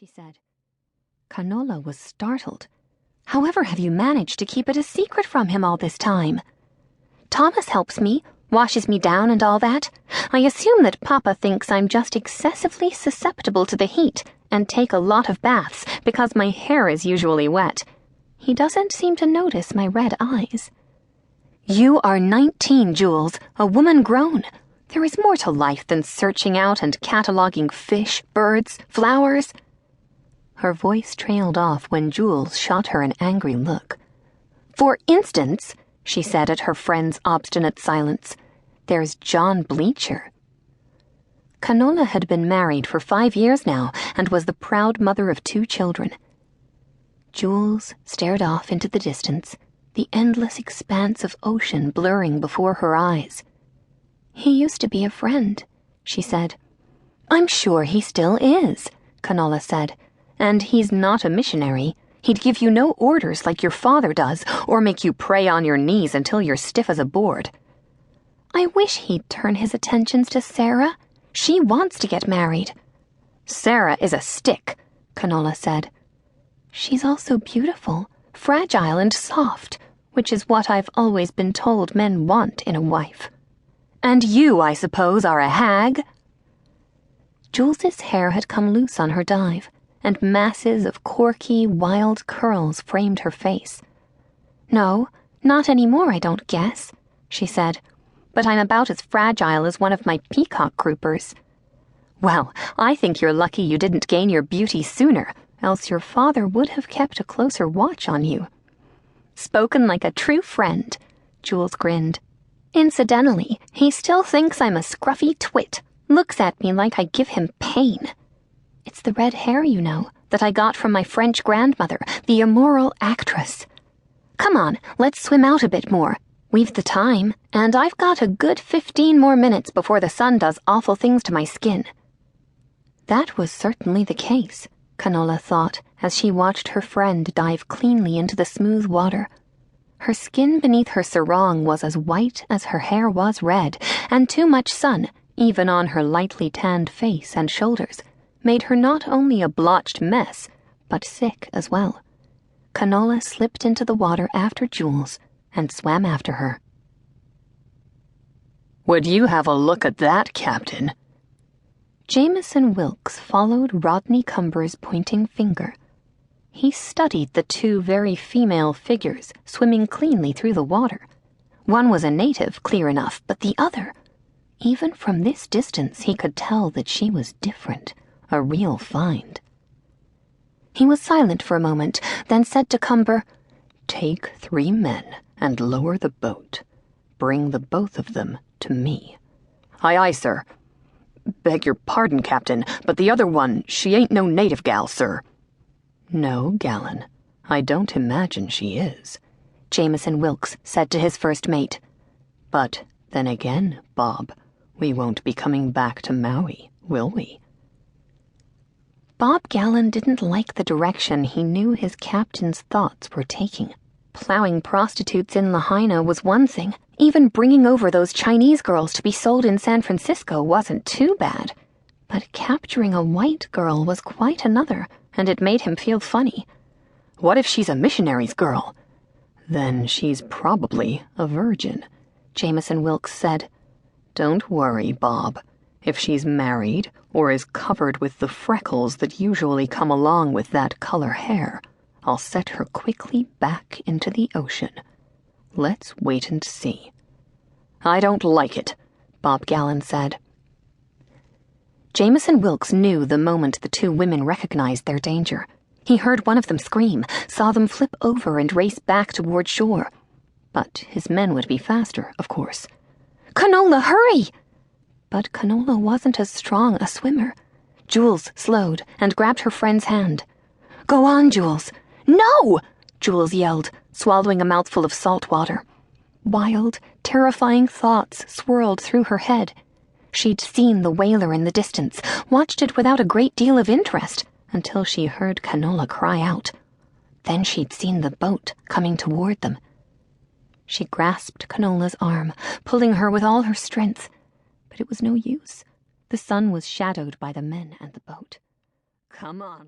she said. Canola was startled. However have you managed to keep it a secret from him all this time? Thomas helps me, washes me down and all that. I assume that Papa thinks I'm just excessively susceptible to the heat and take a lot of baths because my hair is usually wet. He doesn't seem to notice my red eyes. You are 19, Jules, a woman grown. There is more to life than searching out and cataloging fish, birds, flowers. Her voice trailed off when Jules shot her an angry look. For instance, she said at her friend's obstinate silence, there's John Bleacher. Canola had been married for 5 years now and was the proud mother of 2 children. Jules stared off into the distance, the endless expanse of ocean blurring before her eyes. He used to be a friend, she said. I'm sure he still is, Canola said. And he's not a missionary. He'd give you no orders like your father does, or make you pray on your knees until you're stiff as a board. I wish he'd turn his attentions to Sarah. She wants to get married. Sarah is a stick, Canola said. She's also beautiful, fragile and soft, which is what I've always been told men want in a wife. And you, I suppose, are a hag? Jules's hair had come loose on her dive, and masses of corky, wild curls framed her face. No, not anymore, I don't guess, she said, but I'm about as fragile as one of my peacock groupers. Well, I think you're lucky you didn't gain your beauty sooner, else your father would have kept a closer watch on you. Spoken like a true friend, Jules grinned. Incidentally, he still thinks I'm a scruffy twit, looks at me like I give him pain. It's the red hair, you know, that I got from my French grandmother, the immoral actress. Come on, let's swim out a bit more. We've the time, and I've got a good 15 more minutes before the sun does awful things to my skin. That was certainly the case, Canola thought, as she watched her friend dive cleanly into the smooth water. Her skin beneath her sarong was as white as her hair was red, and too much sun, even on her lightly tanned face and shoulders, made her not only a blotched mess, but sick as well. Canola slipped into the water after Jules and swam after her. Would you have a look at that, Captain? Jameson Wilkes followed Rodney Cumber's pointing finger. He studied the 2 very female figures swimming cleanly through the water. One was a native, clear enough, but the other, even from this distance he could tell that she was different, a real find. He was silent for a moment, then said to Cumber, Take 3 men and lower the boat. Bring the both of them to me. Aye, aye, sir. Beg your pardon, Captain, but the other one, she ain't no native gal, sir. No, Gallon, I don't imagine she is, Jameson Wilkes said to his first mate. But then again, Bob, we won't be coming back to Maui, will we? Bob Gallon didn't like the direction he knew his captain's thoughts were taking. Plowing prostitutes in Lahaina was one thing. Even bringing over those Chinese girls to be sold in San Francisco wasn't too bad. But capturing a white girl was quite another, and it made him feel funny. What if she's a missionary's girl? Then she's probably a virgin, Jameson Wilkes said. Don't worry, Bob. If she's married or is covered with the freckles that usually come along with that color hair, I'll set her quickly back into the ocean. Let's wait and see. I don't like it, Bob Gallon said. Jameson Wilkes knew the moment the 2 women recognized their danger. He heard one of them scream, saw them flip over and race back toward shore. But his men would be faster, of course. Canola, hurry! But Canola wasn't as strong a swimmer. Jules slowed and grabbed her friend's hand. Go on, Jules. No! Jules yelled, swallowing a mouthful of salt water. Wild, terrifying thoughts swirled through her head. She'd seen the whaler in the distance, watched it without a great deal of interest, until she heard Canola cry out. Then she'd seen the boat coming toward them. She grasped Canola's arm, pulling her with all her strength. But it was no use. The sun was shadowed by the men and the boat. Come on.